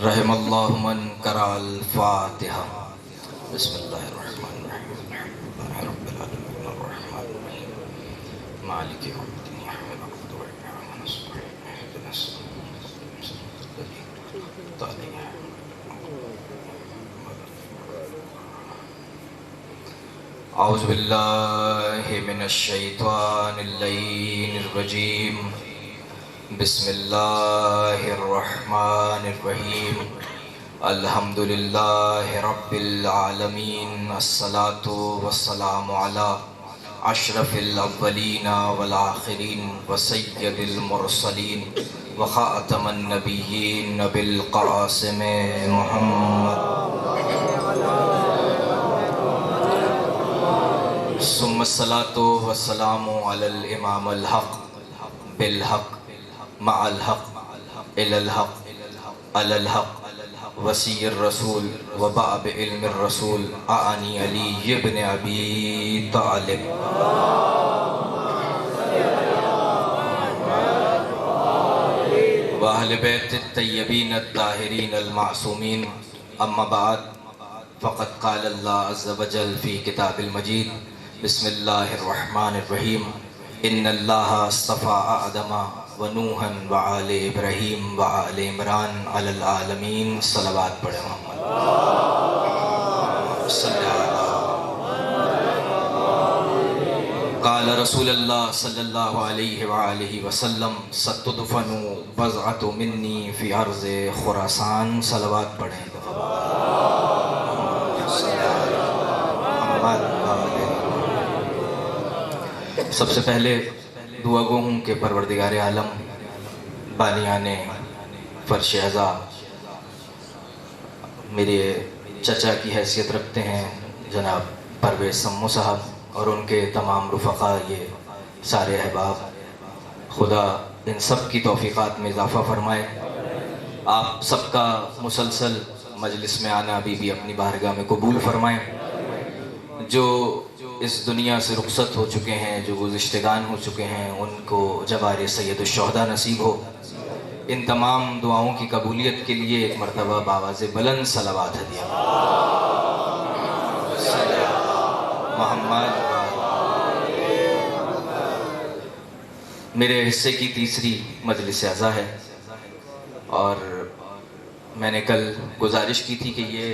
رحم اللہ من قرأ الفاتحہ۔ بسم اللہ الرحمن الرحیم الحمد للہ رب العالمین الرحمن الرحیم مالک یوم الدین إياك نعبد وإياك نستعين اهدنا الصراط المستقيم صراط الذين اعوذ باللہ من الشیطان اللعین الرجیم بسم اللہ الرحمن الرحیم الحمد للہ رب العالمین الصلاة والسلام علی اشرف الاولین والآخرین وسید المرسلین وخاتم النبیین بالقاسم محمد ثم الصلاة والسلام علی الامام الحق بالحق مع الحق الى الحق على الحق وسیع الرسول وباب علم الرسول اعنی علی ابن ابی طالب واہل بیت الطیبین الطاہرین المعصومین اما بعد فقد قال اللہ عز وجل فی کتاب المجید بسم اللہ الرحمن الرحیم ان اللہ اصطفى آدم ونوحا وآل ابراہیم وآل عمران علی العالمین صلوات پڑھیں محمد صلی اللہ قال رسول اللہ صلی اللہ علیہ وآلہ وسلم ستدفن بضعۃ منی فی ارض خراسان صلوات پڑھیں سب سے پہلے دعا گو ہوں کہ پروردگار عالم بانیان فرش عزا میرے چچا کی حیثیت رکھتے ہیں جناب پرویز سمو صاحب اور ان کے تمام رفقا یہ سارے احباب، خدا ان سب کی توفیقات میں اضافہ فرمائے۔ آپ سب کا مسلسل مجلس میں آنا بھی اپنی بارگاہ میں قبول فرمائیں۔ جو اس دنیا سے رخصت ہو چکے ہیں، جو گزشتگان ہو چکے ہیں، ان کو جوار سید الشہداء نصیب ہو۔ ان تمام دعاؤں کی قبولیت کے لیے ایک مرتبہ بآواز بلند صلوات ہدیہ محمد۔ میرے حصے کی تیسری مجلس عزا ہے اور میں نے کل گزارش کی تھی کہ یہ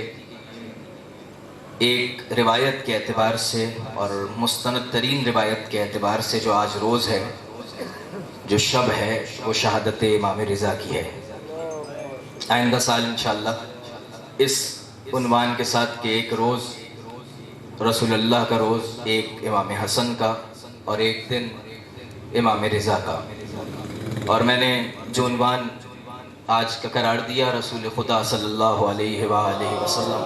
ایک روایت کے اعتبار سے اور مستند ترین روایت کے اعتبار سے جو آج روز ہے، جو شب ہے، وہ شہادت امام رضا کی ہے۔ آئندہ سال انشاءاللہ اس عنوان کے ساتھ کہ ایک روز رسول اللہ کا روز، ایک امام حسن کا اور ایک دن امام رضا کا، اور میں نے جو عنوان آج کا قرار دیا رسول خدا صلی اللہ علیہ وآلہ وسلم،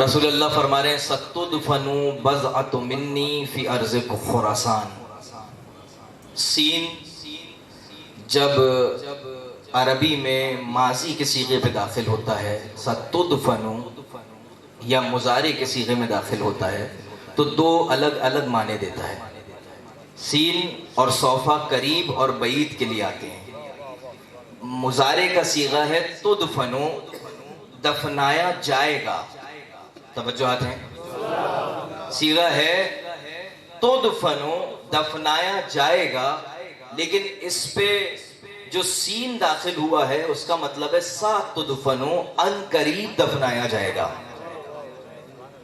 رسول اللہ فرما رہے ہیں ستدفن بضعۃ منی فی ارض خراسان۔ سین جب عربی میں ماضی کے صیغے پہ داخل ہوتا ہے، ستدفن یا مضارع کے صیغے میں داخل ہوتا ہے تو دو الگ الگ معنی دیتا ہے۔ سین اور صوفہ قریب اور بعید کے لیے آتے ہیں۔ مضارع کا صیغہ ہے تدفن، دفنایا جائے گا، توجہات ہیں، صیغہ ہے تدفن، دفنایا جائے گا، لیکن اس پہ جو سین داخل ہوا ہے اس کا مطلب ہے ستدفن، ان قریب دفنایا جائے گا۔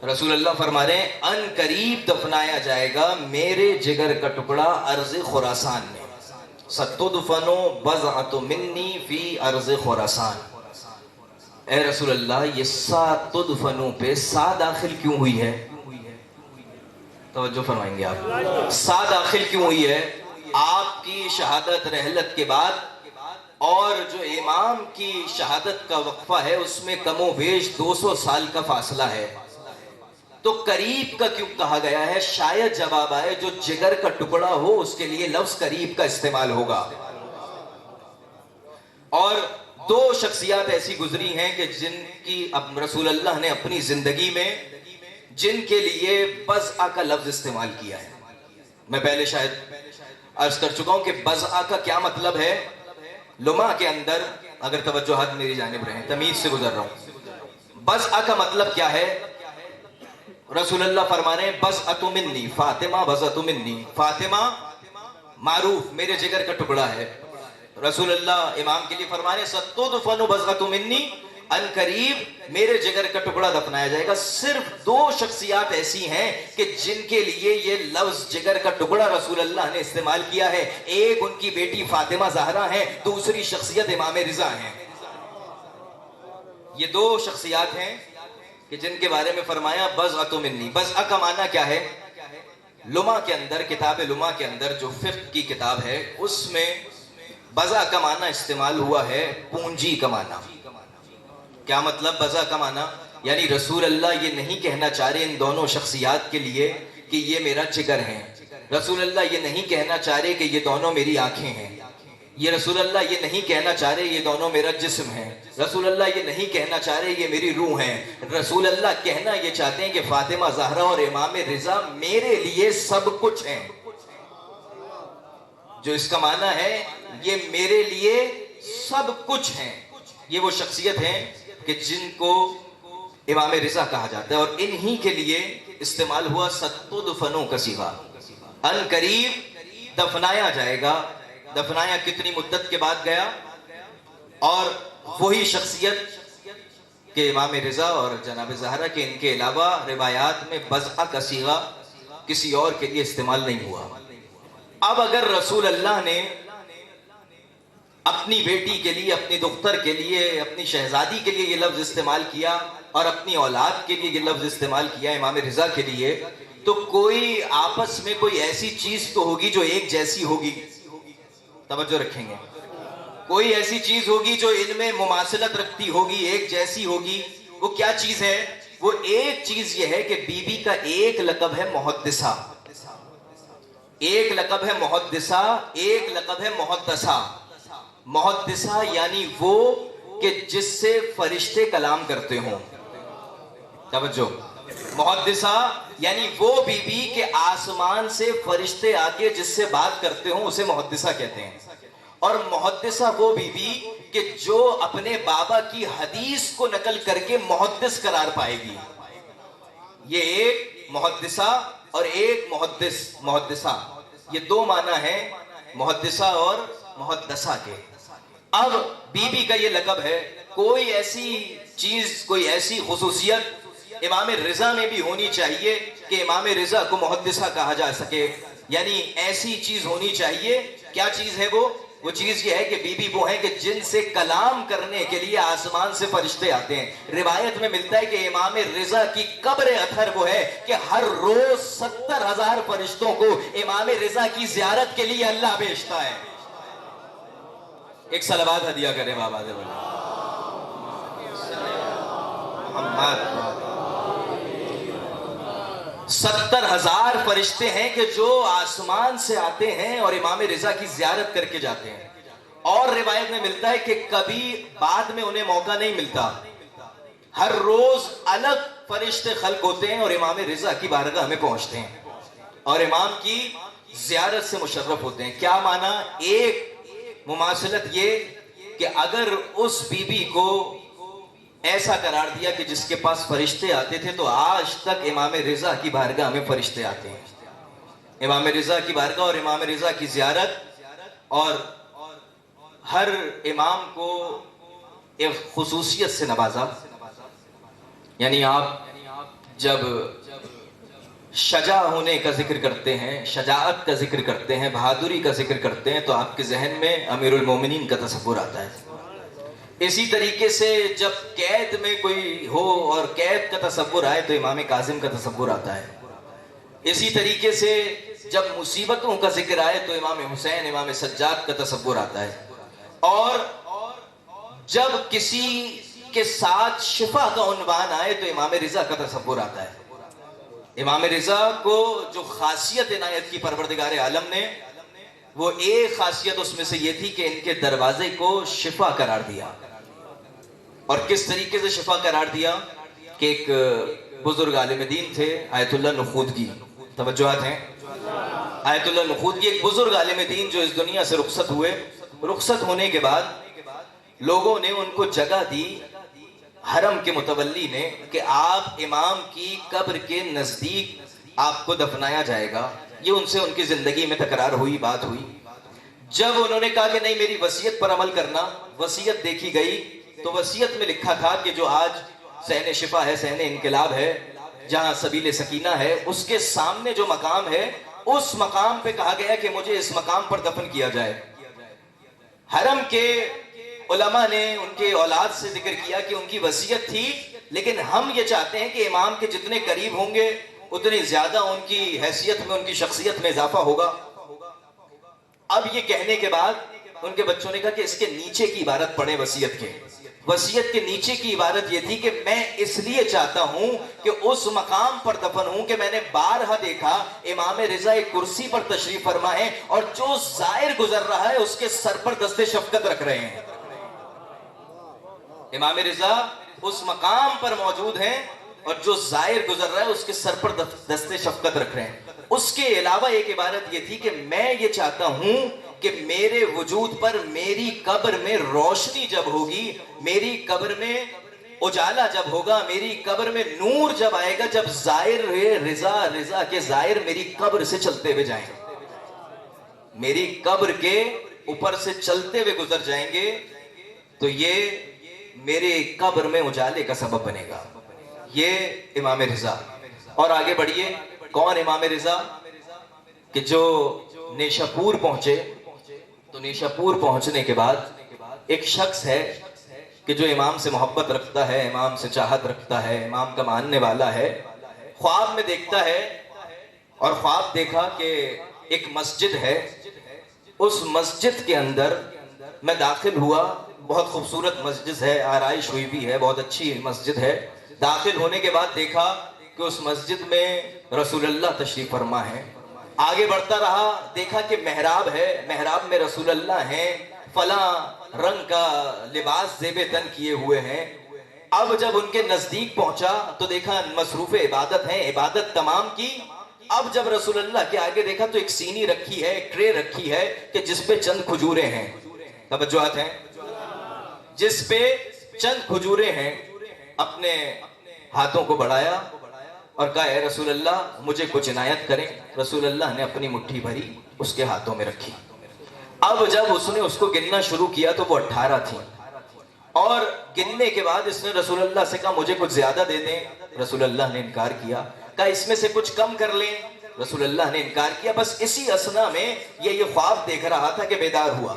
رسول اللہ فرما رہے ہیں ان قریب دفنایا جائے گا میرے جگر کا ٹکڑا ارض خراسان میں۔ ستدفن بضعۃ منی فی ارض خراسان۔ اے رسول اللہ، یہ ستدفن پہ سا داخل کیوں ہوئی ہے؟ توجہ فرمائیں گے آپ، سا داخل کیوں ہوئی ہے؟ آپ کی شہادت رحلت کے بعد اور جو امام کی شہادت کا وقفہ ہے اس میں کم و بیش 200 سال کا فاصلہ ہے، تو قریب کا کیوں کہا گیا ہے؟ شاید جواب آئے جو جگر کا ٹکڑا ہو اس کے لیے لفظ قریب کا استعمال ہوگا۔ اور دو شخصیات ایسی گزری ہیں کہ جن کی اب رسول اللہ نے اپنی زندگی میں جن کے لیے بضع کا لفظ استعمال کیا ہے۔ میں پہلے شاید عرض کر چکا ہوں کہ بضع کا کیا مطلب ہے؟ لما کے اندر اگر توجہات میری جانب رہیں، تمیز سے گزر رہا ہوں، بزع کا مطلب کیا ہے؟ رسول اللہ فرما رہے ہیں بزعۃ منی، فاطمہ بزعۃ منی، فاطمہ معروف میرے جگر کا ٹکڑا ہے۔ رسول اللہ امام کے لیے فرما رہے ہیں ستدفن بزعۃ منی، ان قریب میرے جگر کا ٹکڑا دفنایا جائے گا۔ صرف دو شخصیات ایسی ہیں کہ جن کے لیے یہ لفظ جگر کا ٹکڑا رسول اللہ نے استعمال کیا ہے، ایک ان کی بیٹی فاطمہ زہرا ہے، دوسری شخصیت امام رضا ہیں۔ یہ دو شخصیات ہیں کہ جن کے بارے میں فرمایا بزعۃ منی۔ بزع کا معنی کیا ہے؟ لما کے اندر، کتاب لما کے اندر جو فقہ کی کتاب ہے اس میں بزع کا معنی استعمال ہوا ہے پونجی کا معنی۔ کیا مطلب بزع کا معنی؟ یعنی رسول اللہ یہ نہیں کہنا چاہ رہے ان دونوں شخصیات کے لیے کہ یہ میرا جگر ہے، رسول اللہ یہ نہیں کہنا چاہ رہے کہ یہ دونوں میری آنکھیں ہیں، یہ رسول اللہ یہ نہیں کہنا چاہ رہے یہ دونوں میرا جسم ہے، رسول اللہ یہ نہیں کہنا چاہ رہے یہ میری روح ہے۔ رسول اللہ کہنا یہ چاہتے ہیں کہ فاطمہ زہرا اور امام رضا میرے لیے سب کچھ ہیں۔ جو اس کا معنی ہے یہ میرے لیے سب کچھ ہیں۔ یہ وہ شخصیت ہیں کہ جن کو امام رضا کہا جاتا ہے، اور انہی کے لیے استعمال ہوا ستدفنو کا صیغہ، ان قریب دفنایا جائے گا۔ دفنایا کتنی مدت کے بعد گیا؟ اور وہی شخصیت کہ امام رضا اور جناب زہرا کے ان کے علاوہ روایات میں بزع کا صیغہ کسی اور کے لیے استعمال نہیں ہوا۔ اب اگر رسول اللہ نے اپنی بیٹی کے لیے، اپنی دختر کے لیے، اپنی شہزادی کے لیے یہ لفظ استعمال کیا اور اپنی اولاد کے لیے یہ لفظ استعمال کیا امام رضا کے لیے، تو کوئی آپس میں کوئی ایسی چیز تو ہوگی جو ایک جیسی ہوگی۔ توجہ رکھیں گے، کوئی ایسی چیز ہوگی جو ان میں مماثلت رکھتی ہوگی، ایک جیسی ہوگی۔ وہ کیا چیز ہے؟ وہ ایک چیز یہ ہے کہ بی بی کا ایک لقب ہے محدثہ، ایک لقب ہے محدثہ، ایک لقب ہے محدثہ۔ محدثہ یعنی وہ کہ جس سے فرشتے کلام کرتے ہوں۔ توجہ، محدثہ یعنی وہ بی بی کہ آسمان سے فرشتے آ کے جس سے بات کرتے ہوں اسے محدثہ کہتے ہیں۔ اور محدثہ وہ بی بی کہ جو اپنے بابا کی حدیث کو نقل کر کے محدث قرار پائے گی۔ یہ ایک محدثہ اور ایک محدثہ، یہ دو معنی ہیں محدثہ اور محدثہ کے۔ اب بی بی کا یہ لقب ہے، کوئی ایسی چیز، کوئی ایسی خصوصیت امام رضا میں بھی ہونی چاہیے کہ امام رضا کو محدثہ کہا جا سکے، یعنی ایسی چیز ہونی چاہیے۔ کیا چیز ہے وہ چیز یہ ہے کہ بی بی وہ ہیں کہ جن سے کلام کرنے کے لیے آسمان سے فرشتے آتے ہیں۔ روایت میں ملتا ہے کہ امام رضا کی قبر اطہر وہ ہے کہ ہر روز 70,000 فرشتوں کو امام رضا کی زیارت کے لیے اللہ بھیجتا ہے۔ ایک صلوات ہدیہ کریں بابا دے بولے محمد۔ 70,000 فرشتے ہیں کہ جو آسمان سے آتے ہیں اور امام رضا کی زیارت کر کے جاتے ہیں، اور روایت میں ملتا ہے کہ کبھی بعد میں انہیں موقع نہیں ملتا، ہر روز الگ فرشتے خلق ہوتے ہیں اور امام رضا کی بارگاہ میں پہنچتے ہیں اور امام کی زیارت سے مشرف ہوتے ہیں۔ کیا معنی؟ ایک مماثلت یہ کہ اگر اس بی بی کو ایسا قرار دیا کہ جس کے پاس فرشتے آتے تھے، تو آج تک امام رضا کی بارگاہ میں فرشتے آتے ہیں۔ امام رضا کی بارگاہ اور امام رضا کی زیارت، اور ہر امام کو ایک خصوصیت سے نوازا۔ یعنی آپ جب شجاع ہونے کا ذکر کرتے ہیں، شجاعت کا ذکر کرتے ہیں، بہادری کا ذکر کرتے ہیں، تو آپ کے ذہن میں امیر المومنین کا تصور آتا ہے۔ اسی طریقے سے جب قید میں کوئی ہو اور قید کا تصور آئے تو امام کاظم کا تصور آتا ہے۔ اسی طریقے سے جب مصیبتوں کا ذکر آئے تو امام حسین، امام سجاد کا تصور آتا ہے۔ اور جب کسی کے ساتھ شفا کا عنوان آئے تو امام رضا کا تصور آتا ہے۔ امام رضا کو جو خاصیت عنایت کی پروردگار عالم نے، وہ ایک خاصیت اس میں سے یہ تھی کہ ان کے دروازے کو شفا قرار دیا۔ اور کس طریقے سے شفا قرار دیا کہ ایک بزرگ عالم دین تھے آیت اللہ نخودگی، توجہات ہیں، آیت اللہ نخودگی ایک بزرگ عالم دین جو اس دنیا سے رخصت ہوئے، رخصت ہونے کے بعد لوگوں نے ان کو جگہ دی حرم کے متولی نے کہ آپ امام کی قبر کے نزدیک آپ کو دفنایا جائے گا. یہ ان سے ان کی زندگی میں تکرار ہوئی، بات ہوئی. جب انہوں نے کہا کہ نہیں میری وصیت پر عمل کرنا، وصیت دیکھی گئی تو وصیت میں لکھا تھا کہ جو آج صحن شفا ہے، صحن انقلاب ہے، جہاں سبیل سکینہ ہے، اس کے سامنے جو مقام ہے اس مقام پہ کہا گیا کہ مجھے اس مقام پر دفن کیا جائے. حرم کے علماء نے ان کے اولاد سے ذکر کیا کہ ان کی وصیت تھی، لیکن ہم یہ چاہتے ہیں کہ امام کے جتنے قریب ہوں گے اتنی زیادہ ان کی حیثیت میں، ان کی شخصیت میں اضافہ ہوگا. اب یہ کہنے کے بعد ان کے بچوں نے کہا کہ اس کے نیچے کی عبارت پڑھیں وصیت کے. وصیت کے نیچے کی عبارت یہ تھی کہ میں اس لیے چاہتا ہوں کہ اس مقام پر دفن ہوں کہ میں نے بارہا دیکھا امام رضا ایک کرسی پر تشریف فرما ہے اور جو زائر گزر رہا ہے اس کے سر پر دست شفقت رکھ رہے ہیں. امام رضا اس مقام پر موجود ہیں اور جو زائر گزر رہا ہے اس کے سر پر دست شفقت رکھ رہے ہیں. اس کے علاوہ ایک عبارت یہ تھی کہ میں یہ چاہتا ہوں کہ میرے وجود پر میری قبر میں روشنی جب ہوگی، میری قبر میں اجالا جب ہوگا، میری قبر میں نور جب آئے گا، جب زائر رضا کے زائر میری قبر سے چلتے ہوئے جائیں گے، میری قبر کے اوپر سے چلتے ہوئے گزر جائیں گے، تو یہ میرے قبر میں اجالے کا سبب بنے گا. یہ امام رضا. اور آگے بڑھیے، کون امام رضا؟ کہ جو نیشاپور پہنچے تو نیشاپور پہنچنے کے بعد ایک شخص ہے کہ جو امام سے محبت رکھتا ہے، امام سے چاہت رکھتا ہے، امام کا ماننے والا ہے. خواب میں دیکھتا ہے اور خواب دیکھا کہ ایک مسجد ہے، اس مسجد کے اندر میں داخل ہوا. بہت خوبصورت مسجد ہے، آرائش ہوئی بھی ہے، بہت اچھی مسجد ہے. داخل ہونے کے بعد دیکھا کہ اس مسجد میں رسول اللہ تشریف فرما ہے. آگے بڑھتا رہا، دیکھا کہ محراب ہے، محراب میں رسول اللہ ہیں، فلاں رنگ کا لباس زیب تن کیے ہوئے ہیں. اب جب ان کے نزدیک پہنچا تو دیکھا مصروف عبادت ہیں، عبادت تمام کی. اب جب رسول اللہ کے آگے دیکھا تو ایک سینی رکھی ہے، ایک ٹرے رکھی ہے کہ جس پہ چند کھجوریں ہیں. توجہات ہیں، جس پہ چند کھجوریں ہیں. اپنے ہاتھوں کو بڑھایا اور کہا اے رسول اللہ مجھے کچھ عنایت کریں. رسول اللہ نے اپنی مٹھی بھری اس کے ہاتھوں میں رکھی. اب جب اس نے اس کو گننا شروع کیا تو وہ 18 تھی، اور گننے کے بعد اس نے رسول اللہ سے کہا مجھے کچھ زیادہ دے دیں. رسول اللہ نے انکار کیا. کہا اس میں سے کچھ کم کر لیں. رسول اللہ نے انکار کیا. بس اسی اثنا میں یہ خواب دیکھ رہا تھا کہ بیدار ہوا.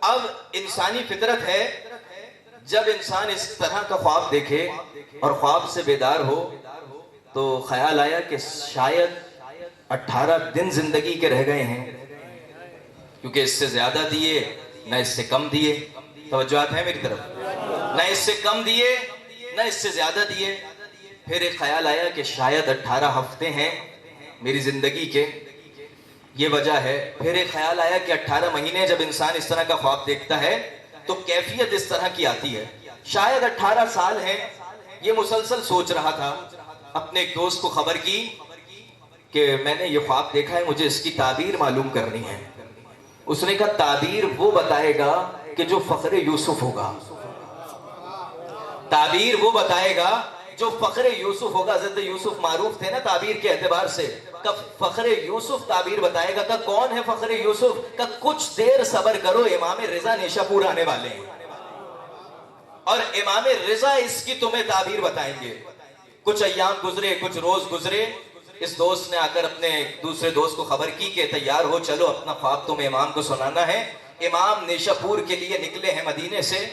اب انسانی فطرت ہے، جب انسان اس طرح کا خواب دیکھے اور خواب سے بیدار ہو تو خیال آیا کہ شاید 18 دن زندگی کے رہ گئے ہیں، کیونکہ اس سے زیادہ دیے نہ اس سے کم دیے. توجہات ہیں میری طرف؟ نہ اس سے کم دیے نہ اس سے زیادہ دیے. پھر ایک خیال آیا کہ شاید 18 ہفتے ہیں میری زندگی کے، یہ وجہ ہے. پھر ایک خیال آیا کہ 18 مہینے. جب انسان اس طرح کا خواب دیکھتا ہے تو کیفیت اس طرح کی آتی ہے. شاید 18 سال ہیں. یہ مسلسل سوچ رہا تھا. اپنے ایک دوست کو خبر کی کہ میں نے یہ خواب دیکھا ہے، مجھے اس کی تعبیر معلوم کرنی ہے. اس نے کہا تعبیر وہ بتائے گا کہ جو فخر یوسف ہوگا. تعبیر وہ بتائے گا جو فخر یوسف ہوگا. حضرت یوسف معروف تھے نا تعبیر کے اعتبار سے. کہ فخر یوسف تعبیر بتائے گا. کہ کون ہے فخر یوسف؟ کہ کچھ دیر صبر کرو، امام رضا نیشاپور آنے والے ہیں اور امام رضا اس کی تمہیں تعبیر بتائیں گے. کچھ ایام گزرے، کچھ روز گزرے. اس دوست نے آ کر اپنے دوسرے دوست کو خبر کی کہ تیار ہو، چلو اپنا خواب تمہیں امام کو سنانا ہے. امام نیشاپور کے لیے نکلے ہیں مدینے سے.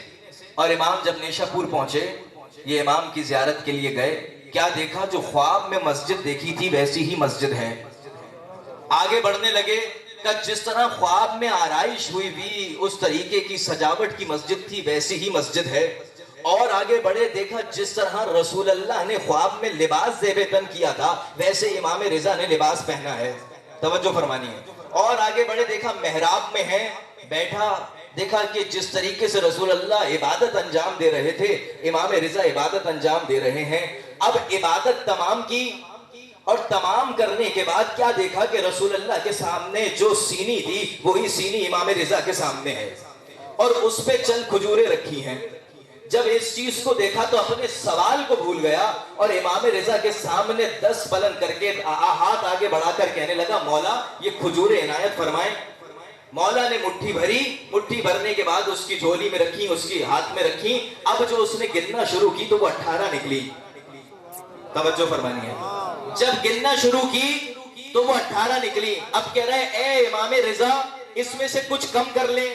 اور امام جب نیشاپور پہنچے، یہ امام کی زیارت کے لیے گئے. کیا دیکھا؟ جو خواب میں مسجد دیکھی تھی ویسی ہی مسجد ہے. آگے بڑھنے لگے کہ جس طرح خواب میں آرائش ہوئی بھی، اس طریقے کی سجاوٹ کی مسجد تھی ویسی ہی مسجد ہے. اور آگے بڑھے، دیکھا جس طرح رسول اللہ نے خواب میں لباس زیب تن کیا تھا ویسے امام رضا نے لباس پہنا ہے. توجہ فرمانی ہے. اور آگے بڑھے، دیکھا محراب میں ہے بیٹھا. دیکھا کہ جس طریقے سے رسول اللہ عبادت انجام دے رہے تھے، امام رضا عبادت انجام دے رہے ہیں. اب عبادت تمام کی اور تمام کرنے کے بعد کیا دیکھا کہ رسول اللہ کے سامنے جو سینی تھی وہی سینی امام رضا کے سامنے ہے اور اس پہ چند کھجوریں رکھی ہیں. جب اس چیز کو دیکھا تو اپنے سوال کو بھول گیا اور امام رضا کے سامنے 10 بلند کر کے ہاتھ آگے بڑھا کر کہنے لگا مولا یہ کھجوریں عنایت فرمائیں. مولا نے مٹھی بھری, مٹھی بھرنے کے بعد اس کی جھولی میں رکھی, اس کی ہاتھ میں رکھی. اب جو اس نے گننا شروع کی تو وہ 18 نکلی. توجہ فرمانی ہے, جب گننا شروع کی تو وہ 18 نکلی. اب کہہ رہے ہیں اے امام رضا اس میں سے کچھ کم کر لیں.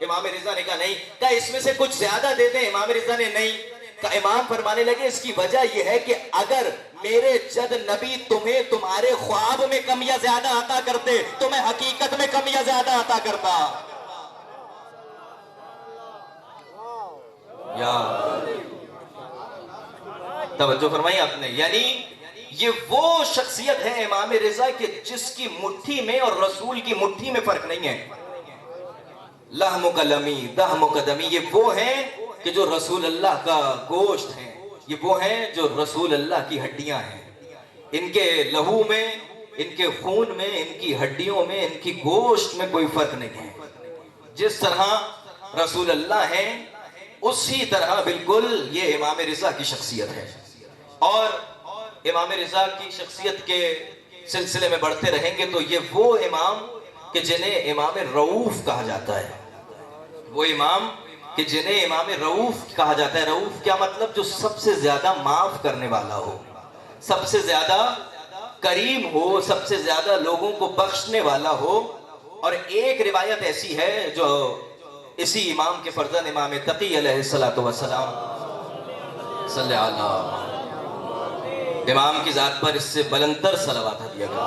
امام رضا نے کہا نہیں. کہا اس میں سے کچھ زیادہ دے دیں. امام رضا نے نہیں. کہا امام فرمانے لگے اس کی وجہ یہ ہے کہ اگر میرے جد نبی تمہیں تمہارے خواب میں کم یا زیادہ عطا کرتے تو میں حقیقت میں کم یا زیادہ عطا کرتا. یا توجہ فرمائی آپ نے. یعنی یہ وہ شخصیت ہے امام رضا کہ جس کی مٹھی میں اور رسول کی مٹھی میں فرق نہیں ہے. لحم قلمی دہم قدمی, یہ وہ ہیں کہ جو رسول اللہ کا گوشت ہیں, یہ وہ ہیں جو رسول اللہ کی ہڈیاں ہیں. ان کے لہو میں, ان کے خون میں, ان کی ہڈیوں میں, ان کی گوشت میں کوئی فرق نہیں ہے. جس طرح رسول اللہ ہیں اسی طرح بالکل یہ امام رضا کی شخصیت ہے. اور امام رضا کی شخصیت کے سلسلے میں بڑھتے رہیں گے تو یہ وہ امام کہ جنہیں امام رؤوف کہا جاتا ہے. وہ امام کہ جنہیں امام رؤوف کہا جاتا ہے. رؤوف کیا مطلب؟ جو سب سے زیادہ معاف کرنے والا ہو, سب سے زیادہ کریم ہو, سب سے زیادہ لوگوں کو بخشنے والا ہو. اور ایک روایت ایسی ہے جو اسی امام کے فرزند امام تقی علیہ السلام صلی اللہ امام کی ذات پر اس سے بلندتر صلوات دیا گیا.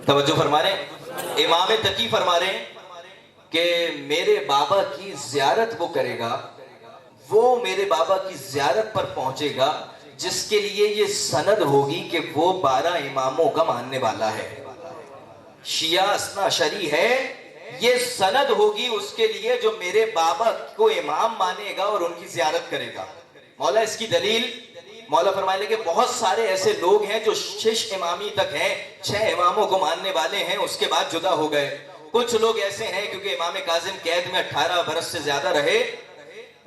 توجہ فرما رہے ہیں. امام تقی فرما رہے ہیں کہ میرے بابا کی زیارت وہ کرے گا, وہ میرے بابا کی زیارت پر پہنچے گا جس کے لیے یہ سند ہوگی کہ وہ 12 اماموں کا ماننے والا ہے. شیعہ اثنا عشری ہے, یہ سند ہوگی اس کے لیے جو میرے بابا کو امام مانے گا اور ان کی زیارت کرے گا. مولا اس کی دلیل, مولا فرمائے لگے بہت سارے ایسے لوگ ہیں جو 6 امامی تک ہیں, 6 اماموں کو ماننے والے ہیں, اس کے بعد جدا ہو گئے. کچھ لوگ ایسے ہیں کیونکہ امام کاظم قید میں 18 برس سے زیادہ رہے,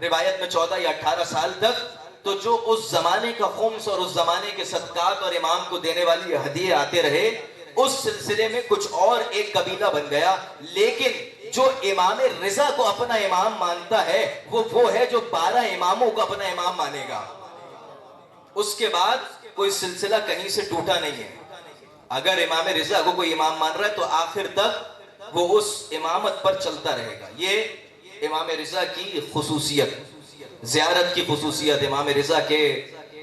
روایت میں 14 یا 18 سال تک, تو جو اس زمانے کا خمس اور اس زمانے کے صدقات اور امام کو دینے والی ہدیے آتے رہے, اس سلسلے میں کچھ اور ایک قبیلہ بن گیا. لیکن جو امام رضا کو اپنا امام مانتا ہے وہ ہے جو 12 اماموں کو اپنا امام مانے گا. اس کے بعد کوئی سلسلہ کہیں سے ٹوٹا نہیں ہے. اگر امام رضا کو کوئی امام مان رہا ہے تو آخر تک وہ اس امامت پر چلتا رہے گا. یہ امام رضا کی خصوصیت, زیارت کی خصوصیت, امام رضا کے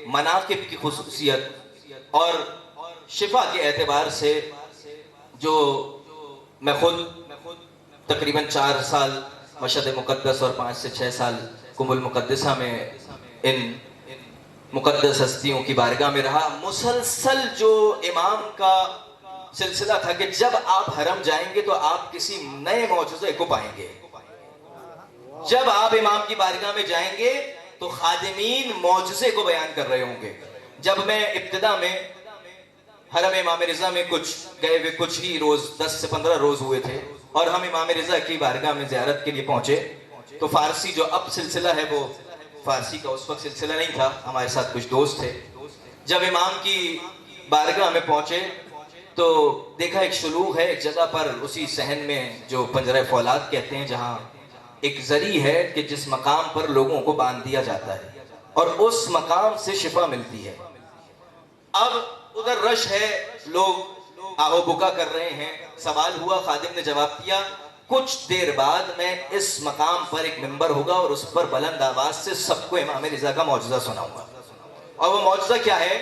مناقب کی خصوصیت. اور شفا کے اعتبار سے جو میں خود تقریباً 4 سال مشہد مقدس اور 5 سے 6 سال قم المقدسہ میں ان مقدس ہستیوں کی بارگاہ میں رہا, مسلسل جو امام کا سلسلہ تھا کہ جب آپ حرم جائیں گے تو آپ کسی نئے معجزے کو پائیں گے. جب آپ امام کی بارگاہ میں جائیں گے تو خادمین معجزے کو بیان کر رہے ہوں گے. جب میں ابتدا میں حرم امام رضا میں گئے ہوئے کچھ ہی روز, 10 سے 15 روز ہوئے تھے, اور ہم امام رضا کی بارگاہ میں زیارت کے لیے پہنچے تو فارسی جو اب سلسلہ ہے وہ فارسی کا اس وقت سلسلہ نہیں تھا. ہمارے ساتھ کچھ دوست تھے. جب امام کی بارگاہ میں پہنچے تو دیکھا ایک شلوغ ہے ایک جگہ پر, اسی صحن میں جو پنجرہ فولاد کہتے ہیں, جہاں ایک زری ہے کہ جس مقام پر لوگوں کو باندھ دیا جاتا ہے اور اس مقام سے شفا ملتی ہے. اب ادھر رش ہے, لوگ آہو بکا کر رہے ہیں. سوال ہوا, خادم نے جواب دیا, کچھ دیر بعد میں اس مقام پر ایک منبر ہوگا اور اس پر بلند آواز سے سب کو امام رضا کا معجزہ سناؤں گا. اور وہ معجزہ کیا ہے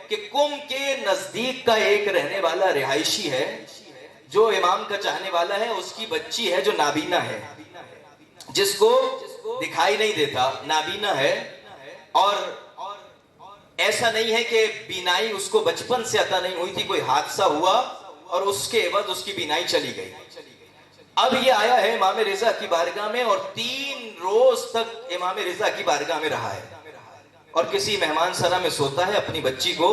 کہ قم کے نزدیک کا ایک رہنے والا رہائشی ہے جو امام کا چاہنے والا ہے, اس کی بچی ہے جو نابینا ہے, جس کو دکھائی نہیں دیتا, نابینا ہے. اور ایسا نہیں ہے کہ بینائی اس کو بچپن سے عطا نہیں ہوئی تھی, کوئی حادثہ ہوا اور اس کے عوض اس کی بینائی چلی گئی. اب یہ آیا ہے امام رضا کی بارگاہ میں اور 3 روز تک امام رضا کی بارگاہ میں رہا ہے اور کسی مہمان سرا میں سوتا ہے، اپنی بچی کو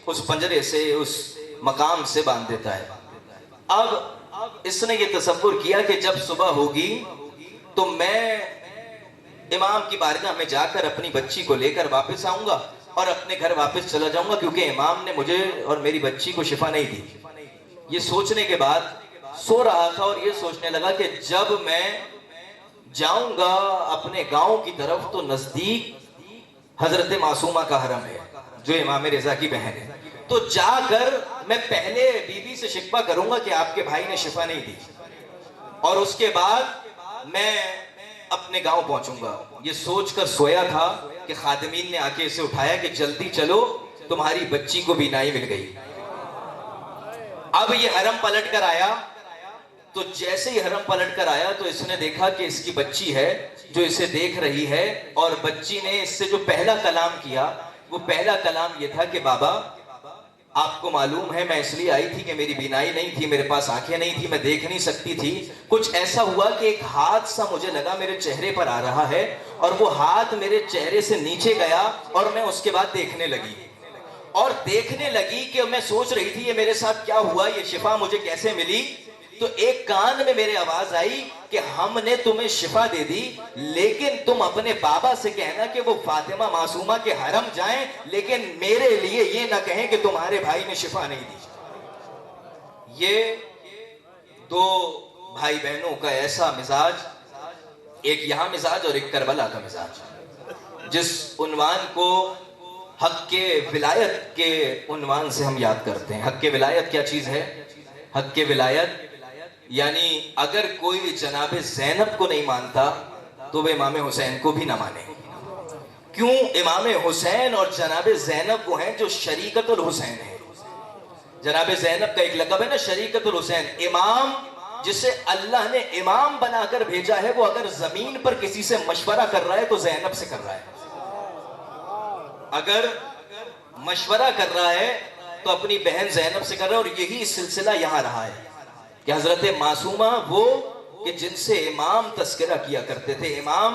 اس پنجرے سے، اس مقام سے باندھ دیتا ہے۔ اب اس نے یہ تصور کیا کہ جب صبح ہوگی تو میں امام کی بارگاہ میں جا کر اپنی بچی کو لے کر واپس آؤں گا اور اپنے گھر واپس چلا جاؤں گا، کیونکہ امام نے مجھے اور میری بچی کو شفا نہیں دی۔ یہ سوچنے کے بعد سو رہا تھا اور یہ سوچنے لگا کہ جب میں جاؤں گا اپنے گاؤں کی طرف تو نزدیک حضرت معصومہ کا حرم ہے جو امام رضا کی بہن ہے، تو جا کر میں پہلے بی بی سے شکوہ کروں گا کہ آپ کے بھائی نے شفا نہیں دی، اور اس کے بعد میں اپنے گاؤں پہنچوں گا۔ یہ سوچ کر سویا تھا کہ خادمین نے آ کے اسے اٹھایا کہ جلدی چلو، تمہاری بچی کو بینائی مل گئی۔ اب یہ حرم پلٹ کر آیا، تو جیسے ہی حرم پلٹ کر آیا تو اس نے دیکھا کہ اس کی بچی ہے جو اسے دیکھ رہی ہے، اور بچی نے اس سے جو پہلا کلام کیا وہ پہلا کلام یہ تھا کہ بابا آپ کو معلوم ہے میں اس لیے آئی تھی کہ میری بینائی نہیں تھی، میرے پاس آنکھیں نہیں تھی، میں دیکھ نہیں سکتی تھی، کچھ ایسا ہوا کہ ایک ہاتھ سا مجھے لگا میرے چہرے پر آ رہا ہے، اور وہ ہاتھ میرے چہرے سے نیچے گیا اور میں اس کے بعد دیکھنے لگی کہ میں سوچ رہی تھی یہ میرے ساتھ کیا ہوا، یہ شفا مجھے کیسے ملی۔ تو ایک کان میں میرے آواز آئی کہ ہم نے تمہیں شفا دے دی، لیکن تم اپنے بابا سے کہنا کہ وہ فاطمہ معصومہ کے حرم جائیں، لیکن میرے لیے یہ نہ کہیں کہ تمہارے بھائی نے شفا نہیں دی۔ یہ دو بھائی بہنوں کا ایسا مزاج، ایک یہاں مزاج اور ایک کربلا کا مزاج، جس عنوان کو حق کے ولایت کے عنوان سے ہم یاد کرتے ہیں۔ حق کے ولایت کیا چیز ہے؟ حق کے ولایت یعنی اگر کوئی جناب زینب کو نہیں مانتا تو وہ امام حسین کو بھی نہ مانے۔ کیوں؟ امام حسین اور جناب زینب وہ ہیں جو شریکت الحسین ہے۔ جناب زینب کا ایک لقب ہے نا، شریکت الحسین۔ امام جسے اللہ نے امام بنا کر بھیجا ہے، وہ اگر زمین پر کسی سے مشورہ کر رہا ہے تو زینب سے کر رہا ہے۔ اگر مشورہ کر رہا ہے تو اپنی بہن زینب سے کر رہا ہے، اور یہی سلسلہ یہاں رہا ہے کہ حضرت معصومہ وہ کہ جن سے امام تذکرہ کیا کرتے تھے، امام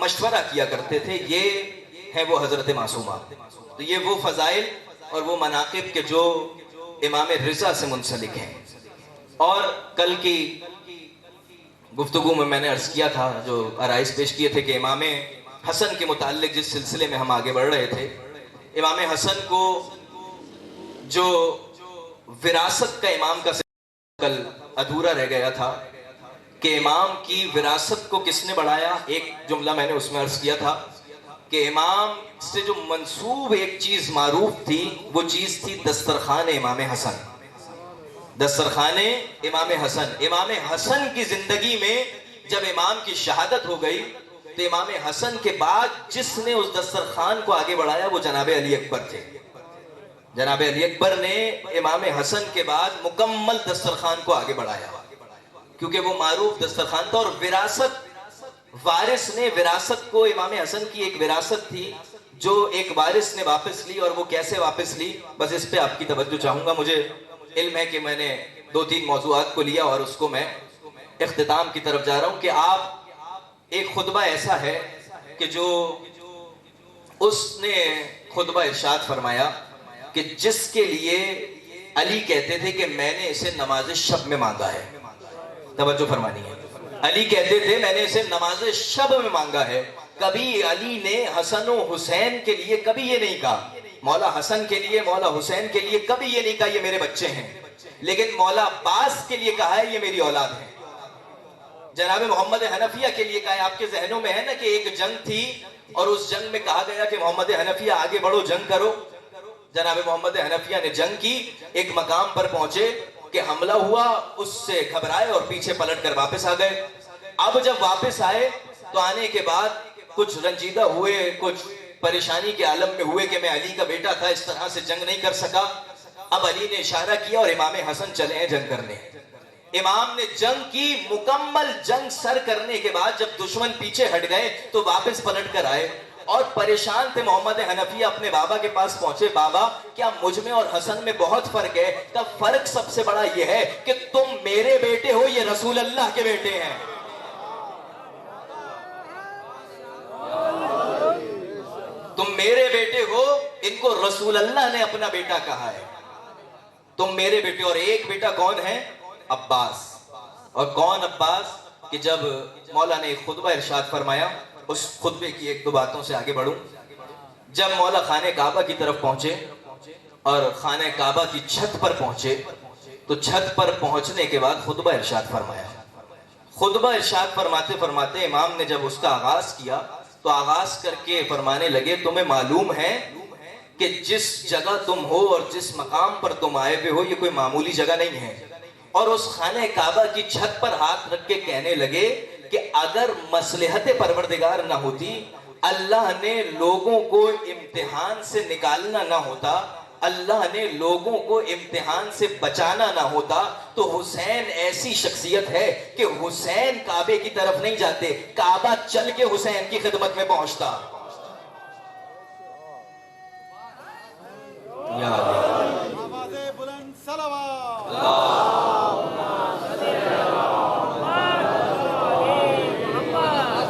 مشورہ کیا کرتے تھے، یہ ہے وہ حضرت معصومہ۔ تو یہ وہ فضائل اور وہ مناقب کے جو امام رضا سے منسلک ہیں۔ اور کل کی گفتگو میں نے عرض کیا تھا، جو آرائز پیش کیے تھے کہ امام حسن کے متعلق جس سلسلے میں ہم آگے بڑھ رہے تھے، امام حسن کو جو وراثت کا امام کا کل ادھورا رہ گیا تھا کہ امام کی وراثت کو کس نے بڑھایا، ایک جملہ میں نے اس میں عرض کیا تھا کہ امام سے جو منسوب ایک چیز معروف تھی وہ چیز تھی دسترخوان امام حسن۔ دسترخوان امام حسن، امام حسن کی زندگی میں جب امام کی شہادت ہو گئی تو امام حسن کے بعد جس نے اس دسترخوان کو آگے بڑھایا وہ جناب علی اکبر تھے۔ جناب علی اکبر نے امام حسن کے بعد مکمل دسترخوان کو آگے بڑھایا، کیونکہ وہ معروف دسترخوان تھا۔ اور وراثت، وارث نے وراثت کو، امام حسن کی ایک وراثت تھی جو ایک وارث نے واپس لی، اور وہ کیسے واپس لی، بس اس پہ آپ کی توجہ چاہوں گا۔ مجھے علم ہے کہ میں نے 2-3 موضوعات کو لیا اور اس کو میں اختتام کی طرف جا رہا ہوں کہ آپ ایک خطبہ ایسا ہے کہ جو اس نے خطبہ ارشاد فرمایا کہ جس کے لیے علی کہتے تھے کہ میں نے اسے نماز شب میں مانگا ہے۔ توجہ فرمانی ہے، علی کہتے تھے میں نے اسے نماز شب میں مانگا ہے۔ کبھی علی نے حسن و حسین کے لیے کبھی یہ نہیں کہا، مولا حسن کے لیے، مولا حسین کے لیے کبھی یہ نہیں کہا یہ میرے بچے ہیں، لیکن مولا عباس کے لیے کہا ہے یہ میری اولاد ہے۔ جناب محمد حنفیہ کے لیے کہا ہے، آپ کے ذہنوں میں ہے نا کہ ایک جنگ تھی اور اس جنگ میں کہا گیا کہ محمد حنفیہ آگے بڑھو، جنگ کرو۔ جناب محمد حنفیہ نے جنگ کی، ایک مقام پر پہنچے کہ حملہ ہوا، اس سے گھبرائے اور پیچھے پلٹ کر واپس آ گئے۔ اب جب واپس آئے تو آنے کے بعد کچھ رنجیدہ ہوئے، کچھ پریشانی کے عالم میں ہوئے کہ میں علی کا بیٹا تھا، اس طرح سے جنگ نہیں کر سکا۔ اب علی نے اشارہ کیا اور امام حسن چلے ہیں جنگ کرنے۔ امام نے جنگ کی، مکمل جنگ سر کرنے کے بعد جب دشمن پیچھے ہٹ گئے تو واپس پلٹ کر آئے اور پریشان تھے۔ محمد حنفیہ اپنے بابا کے پاس پہنچے، بابا کیا مجھ میں اور حسن میں بہت فرق ہے؟ کا فرق سب سے بڑا یہ ہے کہ تم میرے بیٹے ہو، یہ رسول اللہ کے بیٹے ہیں۔ رسول اللہ نے اپنا بیٹا کہا ہے تم میرے بیٹے. اور ایک بیٹا کون ہے؟ عباس. اور کون عباس؟ کہ جب مولا نے ایک خطبہ ارشاد فرمایا, اس خطبے کی ایک دو باتوں سے آگے بڑھوں. جب مولا خانہ کعبہ کی طرف پہنچے اور خانہ کعبہ کی چھت پر پہنچے تو چھت پر پہنچنے کے بعد خطبہ ارشاد فرمایا. خطبہ ارشاد فرماتے فرماتے امام نے جب اس کا آغاز کیا تو آغاز کر کے فرمانے لگے, تمہیں معلوم ہے کہ جس جگہ تم ہو اور جس مقام پر تم آئے ہوئے ہو یہ کوئی معمولی جگہ نہیں ہے. اور اس خانہ کعبہ کی چھت پر ہاتھ رکھ کے کہنے لگے کہ اگر مصلحت پروردگار نہ ہوتی, اللہ نے لوگوں کو امتحان سے نکالنا نہ ہوتا, اللہ نے لوگوں کو امتحان سے بچانا نہ ہوتا, تو حسین ایسی شخصیت ہے کہ حسین کعبے کی طرف نہیں جاتے, کعبہ چل کے حسین کی خدمت میں پہنچتا. یا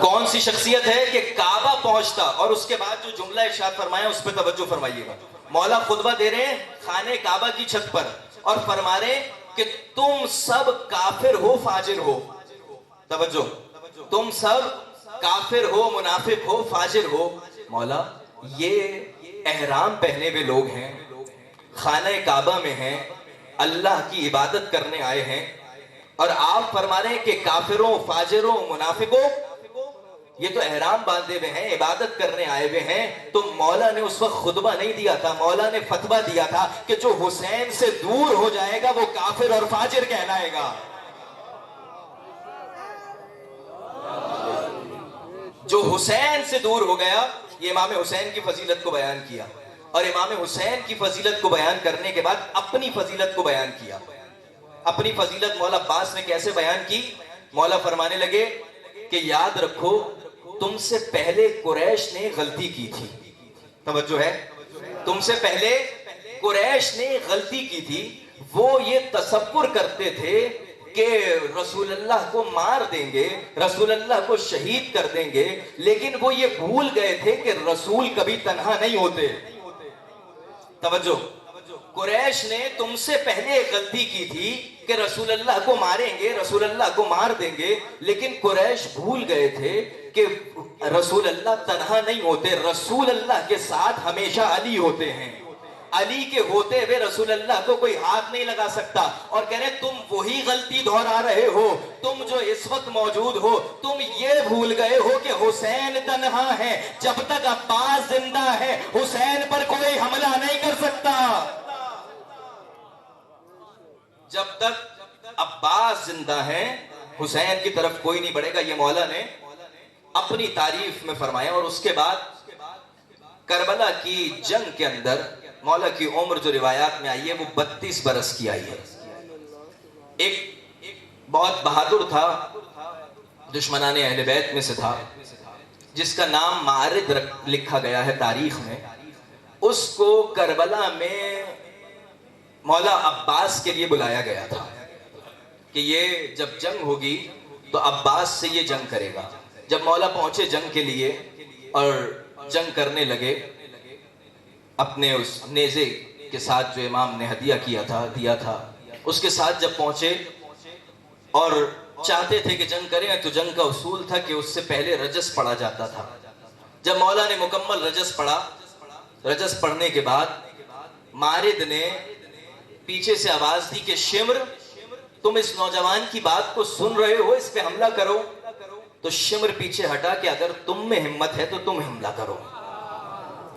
کون سی شخصیت ہے کہ کعبہ پہنچتا. اور اس کے بعد جو جملہ ارشاد فرمایا اس پہ توجہ فرمائیے گا. مولا خطبہ دے رہے ہیں خانہ کعبہ کی چھت پر اور فرما رہے ہیں کہ تم سب کافر ہو, فاجر ہو. توجہ, تم سب کافر ہو, منافق ہو, فاجر ہو. مولا یہ احرام پہنے ہوئے لوگ ہیں, خانہ کعبہ میں ہیں, اللہ کی عبادت کرنے آئے ہیں, اور آپ فرما رہے ہیں کہ کافروں, فاجروں, منافقوں یہ تو احرام باندھے ہوئے ہیں, عبادت کرنے آئے ہوئے ہیں. تو مولا نے اس وقت خطبہ نہیں دیا تھا, مولا نے فتویٰ دیا تھا کہ جو حسین سے دور ہو جائے گا وہ کافر اور فاجر کہلائے گا. جو حسین سے دور ہو گیا, یہ امام حسین کی فضیلت کو بیان کیا. اور امام حسین کی فضیلت کو بیان کرنے کے بعد اپنی فضیلت کو بیان کیا. اپنی فضیلت مولا عباس نے کیسے بیان کی؟ مولا فرمانے لگے کہ یاد رکھو تم سے پہلے قریش نے غلطی کی تھی. توجہ ہے, تم سے پہلے قریش نے غلطی کی تھی. وہ یہ تصور کرتے تھے کہ رسول اللہ کو مار دیں گے, رسول اللہ کو شہید کر دیں گے, لیکن وہ یہ بھول گئے تھے کہ رسول کبھی تنہا نہیں ہوتے. توجہ, قریش نے تم سے پہلے ایک غلطی کی تھی کہ رسول اللہ کو ماریں گے, رسول اللہ کو مار دیں گے, لیکن قریش بھول گئے تھے کہ رسول اللہ تنہا نہیں ہوتے, رسول اللہ کے ساتھ ہمیشہ علی ہوتے ہیں. علی کے ہوتے ہوئے رسول اللہ کو کوئی ہاتھ نہیں لگا سکتا. اور کہہ رہے تم وہی غلطی دہرا رہے ہو, تم جو اس وقت موجود ہو, تم یہ بھول گئے ہو کہ حسین تنہا ہے. جب تک عباس زندہ ہے حسین پر کوئی حملہ نہیں کر سکتا. جب تک عباس زندہ ہے حسین کی طرف کوئی نہیں بڑھے گا. یہ مولا نے اپنی تعریف میں فرمایا. اور اس کے بعد کربلا کی جنگ کے اندر مولا کی عمر جو روایات میں آئی ہے وہ 32 برس کی آئی ہے. ایک بہت بہادر تھا, دشمنان اہل بیت میں سے تھا, جس کا نام معارض لکھا گیا ہے تاریخ میں. اس کو کربلا میں مولا عباس کے لیے بلایا گیا تھا کہ یہ جب جنگ ہوگی تو عباس سے یہ جنگ کرے گا. جب مولا پہنچے جنگ کے لیے اور جنگ کرنے لگے, اپنے اس نیزے کے ساتھ جو امام نے ہدیہ دیا تھا اس کے ساتھ جب پہنچے اور چاہتے تھے کہ جنگ کریں, تو جنگ کا اصول تھا کہ اس سے پہلے رجس پڑھا جاتا تھا. جب مولا نے مکمل رجس پڑھا, رجس پڑھنے کے بعد مارد نے پیچھے سے آواز دی کہ شمر, تم اس نوجوان کی بات کو سن رہے ہو, اس پہ حملہ کرو. تو شمر پیچھے ہٹا کہ اگر تم میں ہمت ہے تو تم حملہ کرو,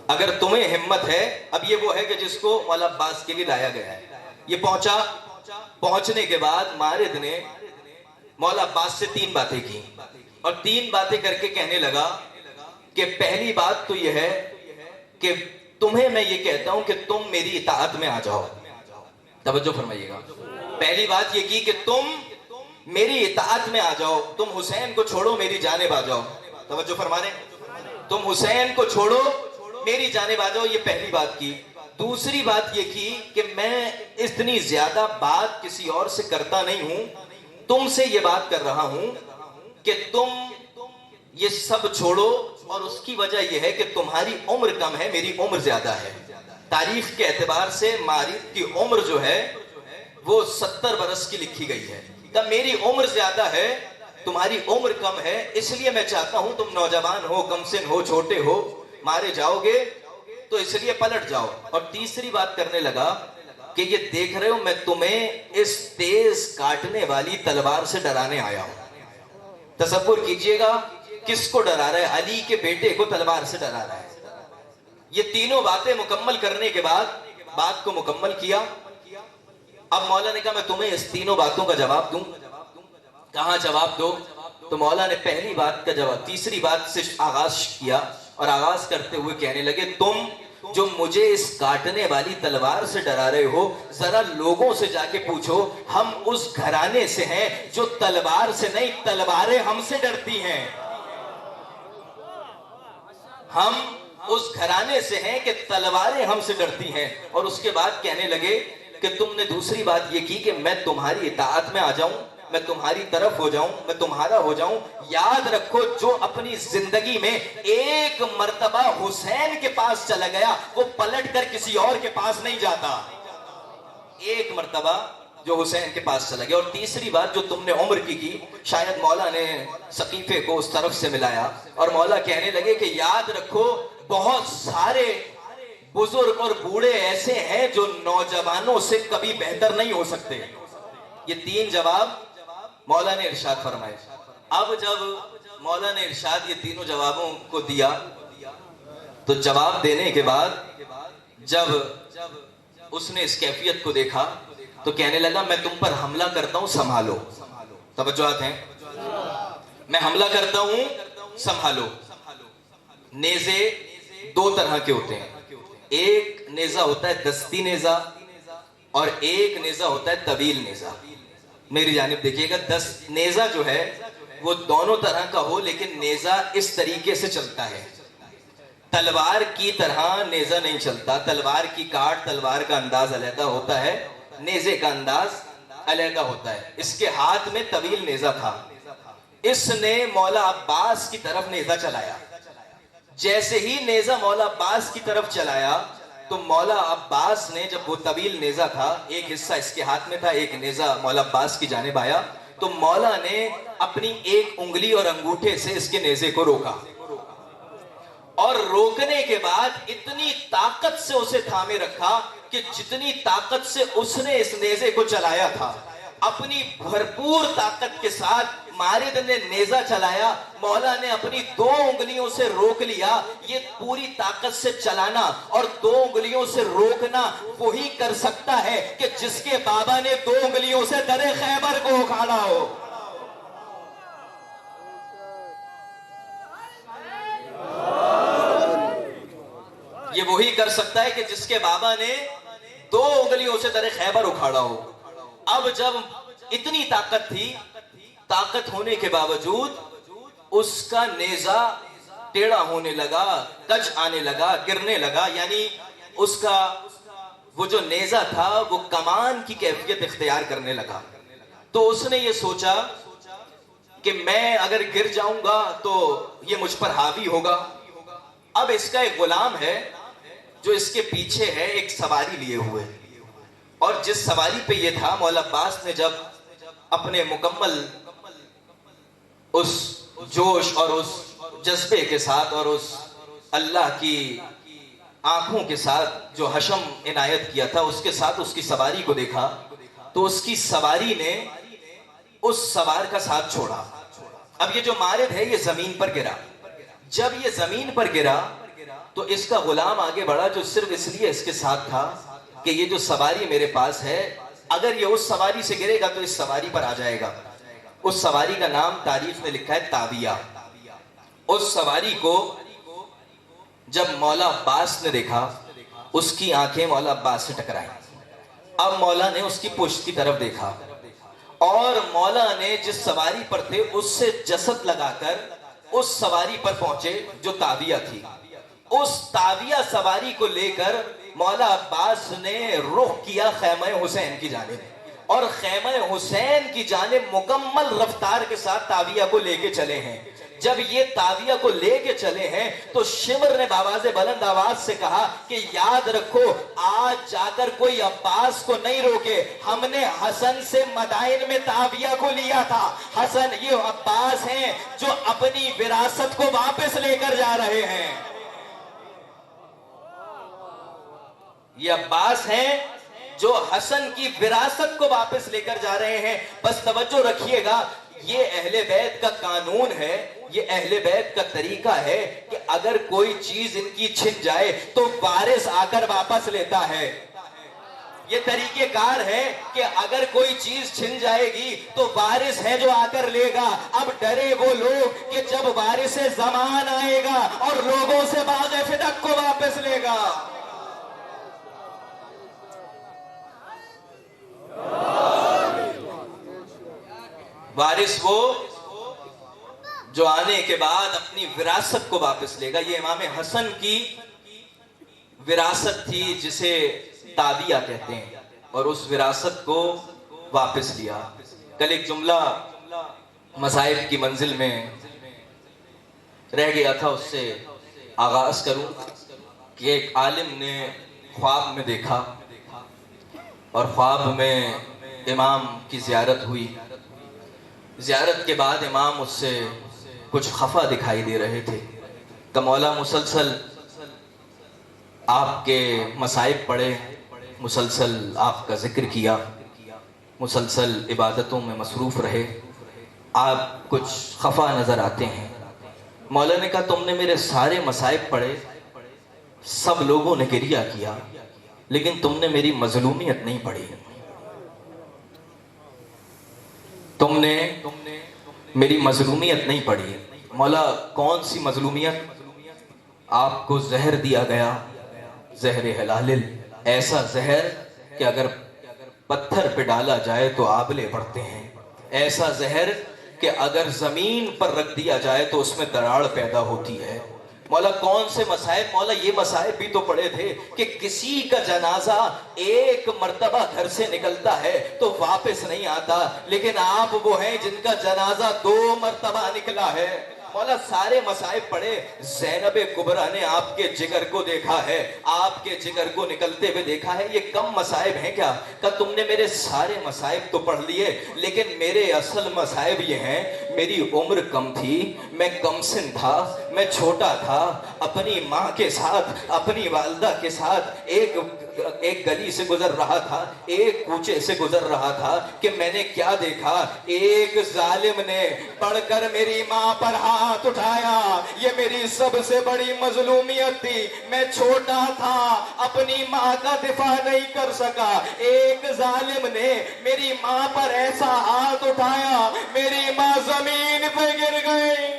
اگر تمہیں ہمت ہے. اب یہ وہ ہے کہ جس کو مولا عباس کے لیے لایا گیا ہے. یہ پہنچا, پہنچنے کے بعد مارد نے مولا عباس سے 3 باتیں کی, اور 3 باتیں کر کے کہنے لگا کہ پہلی بات تو یہ ہے کہ تمہیں میں یہ کہتا ہوں کہ تم میری اطاعت میں آ جاؤ. توجہ فرمائیے گا. پہلی بات یہ کی کہ تم میری اطاعت میں آ جاؤ, تم حسین کو چھوڑو میری جانب آ جاؤ. توجہ فرما رہے ہیں, تم حسین کو چھوڑو میری جانب آ جاؤ. یہ پہلی بات کی. دوسری بات یہ کی کہ میں اتنی زیادہ بات کسی اور سے کرتا نہیں ہوں, تم سے یہ بات کر رہا ہوں کہ تم یہ سب چھوڑو, اور اس کی وجہ یہ ہے کہ تمہاری عمر کم ہے, میری عمر زیادہ ہے. تاریخ کے اعتبار سے مارد کی عمر جو ہے وہ 70 برس کی لکھی گئی ہے. کہ میری عمر زیادہ ہے, تمہاری عمر کم ہے, اس لیے میں چاہتا ہوں تم نوجوان ہو, کم سن ہو, چھوٹے ہو, مارے جاؤ گے تو اس لیے پلٹ جاؤ. اور تیسری بات کرنے لگا کہ یہ دیکھ رہے ہو میں تمہیں اس تیز کاٹنے والی تلوار سے ڈرانے آیا ہوں. تصور کیجئے گا کس کو ڈرا رہا ہے؟ علی کے بیٹے کو تلوار سے ڈرا رہا ہے. یہ تینوں باتیں مکمل کرنے کے بعد بات کو مکمل کیا. اب مولا نے کہا میں تمہیں اس تینوں باتوں کا جواب دوں. کہاں جواب دو؟ تو مولا نے پہلی بات کا جواب تیسری بات سے آغاز کیا, اور آغاز کرتے ہوئے کہنے لگے تم جو مجھے اس کاٹنے والی تلوار سے ڈرا رہے ہو, ذرا لوگوں سے جا کے پوچھو ہم اس گھرانے سے ہیں جو تلوار سے نہیں, تلواریں ہم سے ڈرتی ہیں. ہم اس گھرانے سے ہیں کہ تلواریں ہم سے ڈرتی ہیں. اور اس کے بعد کہنے لگے کہ تم نے دوسری بات یہ کی کہ میں تمہاری اطاعت میں آ جاؤں, میں تمہاری طرف ہو جاؤں, میں تمہارا ہو جاؤں. یاد رکھو جو اپنی زندگی میں ایک مرتبہ حسین کے پاس چلا گیا وہ پلٹ کر کسی اور کے پاس نہیں جاتا. ایک مرتبہ جو حسین کے پاس چلا گیا. اور تیسری بات جو تم نے عمر کی شاید مولا نے سقیفے کو اس طرف سے ملایا اور مولا کہنے لگے کہ یاد رکھو بہت سارے بزرگ اور بوڑھے ایسے ہیں جو نوجوانوں سے کبھی بہتر نہیں ہو سکتے. یہ تین جواب مولا نے ارشاد فرمائے. اب جب مولا نے ارشاد یہ تینوں جوابوں کو دیا تو جواب دینے کے بعد جب اس نے اس کیفیت کو دیکھا تو کہنے لگا میں تم پر حملہ کرتا ہوں سنبھالو. توجہات ہیں, میں حملہ کرتا ہوں سنبھالو. نیزے دو طرح کے ہوتے ہیں, ایک نیزہ ہوتا ہے دستی نیزہ اور ایک نیزہ ہوتا ہے طویل نیزہ. میری جانب دیکھیے گا, نیزہ جو ہے وہ دونوں طرح کا ہو لیکن نیزہ اس طریقے سے چلتا ہے. تلوار کی طرح نیزہ نہیں چلتا. تلوار کی کاٹ, تلوار کا انداز علیحدہ ہوتا ہے, نیزے کا انداز علیحدہ ہوتا ہے. اس کے ہاتھ میں طویل نیزہ تھا. اس نے مولا عباس کی طرف نیزہ چلایا. جیسے ہی نیزہ مولا عباس کی طرف چلایا تو مولا عباس نے, جب وہ طویل نیزہ تھا, ایک حصہ اس کے ہاتھ میں تھا, ایک نیزہ مولا عباس کی جانب آیا, تو مولا نے اپنی ایک انگلی اور انگوٹھے سے اس کے نیزے کو روکا. اور روکنے کے بعد اتنی طاقت سے اسے تھامے رکھا کہ جتنی طاقت سے اس نے اس نیزے کو چلایا تھا, اپنی بھرپور طاقت کے ساتھ مارد نے نیزہ چلایا. مولا نے اپنی دو انگلیوں سے روک لیا. یہ پوری طاقت سے چلانا اور دو انگلیوں سے روکنا وہی کر سکتا ہے کہ جس کے بابا نے دو انگلیوں سے در خیبر کو اکھاڑا ہو. یہ وہی کر سکتا ہے کہ جس کے بابا نے دو انگلیوں سے در خیبر اکھاڑا ہو. اب جب اتنی طاقت تھی, طاقت ہونے کے باوجود اس کا نیزہ ٹیڑھا ہونے لگا, کج آنے لگا, گرنے لگا. یعنی اس کا وہ جو نیزہ تھا وہ کمان کی کیفیت اختیار کرنے لگا. تو اس نے یہ سوچا کہ میں اگر گر جاؤں گا تو یہ مجھ پر حاوی ہوگا. اب اس کا ایک غلام ہے جو اس کے پیچھے ہے, ایک سواری لیے ہوئے, اور جس سواری پہ یہ تھا, مولا عباس نے جب اپنے مکمل اس جوش اور اس جذبے کے ساتھ اور اس اللہ کی آنکھوں کے ساتھ جو حشم عنایت کیا تھا اس کے ساتھ اس کی سواری کو دیکھا تو اس کی سواری نے اس سوار کا ساتھ چھوڑا. اب یہ جو مارد ہے یہ زمین پر گرا. جب یہ زمین پر گرا تو اس کا غلام آگے بڑھا جو صرف اس لیے اس کے ساتھ تھا کہ یہ جو سواری میرے پاس ہے, اگر یہ اس سواری سے گرے گا تو اس سواری پر آ جائے گا. اس سواری کا نام تاریخ نے لکھا ہے تاویہ. اس سواری کو جب مولا عباس نے دیکھا اس کی آنکھیں مولا عباس سے ٹکرائیں. اب مولا نے اس کی پشت کی طرف دیکھا اور مولا نے جس سواری پر تھے اس سے جسد لگا کر اس سواری پر پہنچے جو تاویہ تھی. اس تاویہ سواری کو لے کر مولا عباس نے رخ کیا خیمہ حسین کی جانب اور خیمہ حسین کی جانب مکمل رفتار کے ساتھ تاویہ کو لے کے چلے ہیں. جب یہ تاویہ کو لے کے چلے ہیں تو شمر نے بآواز بلند آواز سے کہا کہ یاد رکھو آج جا کر کوئی عباس کو نہیں روکے، ہم نے حسن سے مدائن میں تاویہ کو لیا تھا، حسن یہ عباس ہیں جو اپنی وراثت کو واپس لے کر جا رہے ہیں، یہ عباس ہیں جو حسن کی وراثت کو واپس لے کر جا رہے ہیں۔ بس توجہ رکھیے گا، یہ اہل بیت کا قانون ہے، یہ اہل بیت کا طریقہ ہے کہ اگر کوئی چیز ان کی چھن جائے تو وارث آ کر واپس لیتا ہے۔ یہ طریقہ کار ہے کہ اگر کوئی چیز چھن جائے گی تو وارث ہے جو آ کر لے گا۔ اب ڈرے وہ لوگ کہ جب وارث زمان آئے گا اور لوگوں سے باغ فدق کو واپس لے گا۔ وارث وہ جو آنے کے بعد اپنی وراثت کو واپس لے گا۔ یہ امام حسن کی وراثت تھی جسے تاویہ کہتے ہیں، اور اس وراثت کو واپس لیا۔ کل ایک جملہ مصائب کی منزل میں رہ گیا تھا، اس سے آغاز کروں کہ ایک عالم نے خواب میں دیکھا، اور خواب میں امام کی زیارت ہوئی۔ زیارت کے بعد امام اس سے کچھ خفا دکھائی دے رہے تھے کہ مولا مسلسل آپ کے مصائب پڑھے، مسلسل آپ کا ذکر کیا، مسلسل عبادتوں میں مصروف رہے، آپ کچھ خفا نظر آتے ہیں۔ مولا نے کہا تم نے میرے سارے مصائب پڑھے، سب لوگوں نے گریہ کیا، لیکن تم نے میری مظلومیت نہیں پڑھی، تم نے میری مظلومیت نہیں پڑھی۔ مولا کون سی مظلومیت؟ آپ کو زہر دیا گیا، زہر ہلال، ایسا زہر کہ اگر پتھر پہ ڈالا جائے تو آبلے پڑتے ہیں، ایسا زہر کہ اگر زمین پر رکھ دیا جائے تو اس میں دراڑ پیدا ہوتی ہے۔ مولا کون سے مصائب؟ مولا یہ مصائب بھی تو پڑے تھے کہ کسی کا جنازہ ایک مرتبہ گھر سے نکلتا ہے تو واپس نہیں آتا، لیکن آپ وہ ہیں جن کا جنازہ 2 مرتبہ نکلا ہے۔ مولا سارے مصائب پڑے، زینب کبریٰ نے آپ کے جگر کو دیکھا ہے، آپ کے جگر کو نکلتے ہوئے دیکھا ہے، یہ کم مصائب ہیں کیا؟ کہ تم نے میرے سارے مصائب تو پڑھ لیے، لیکن میرے اصل مصائب یہ ہیں، میری عمر کم تھی، میں کم سن تھا، میں چھوٹا تھا، اپنی ماں کے ساتھ، اپنی والدہ کے ساتھ ایک گلی سے گزر رہا تھا، ایک کوچے سے گزر رہا تھا کہ میں نے کیا دیکھا، ایک ظالم نے پڑھ کر میری ماں پر ہاتھ اٹھایا۔ یہ میری سب سے بڑی مظلومیت تھی، میں چھوٹا تھا، اپنی ماں کا دفاع نہیں کر سکا، ایک ظالم نے میری ماں پر ایسا ہاتھ اٹھایا، میری ماں زمین پہ گر گئی۔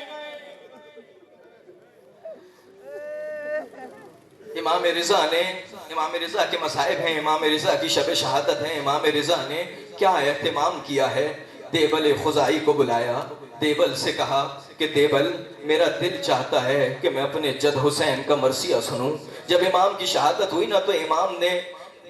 امام رضا کے مصائب ہیں، امام رضا کی شب شہادت ہیں، امام رضا نے کیا اہتمام کیا ہے؟ دیبل خزائی کو بلایا، دیبل سے کہا کہ دیبل میرا دل چاہتا ہے کہ میں اپنے جد حسین کا مرثیہ سنوں۔ جب امام کی شہادت ہوئی نا تو امام نے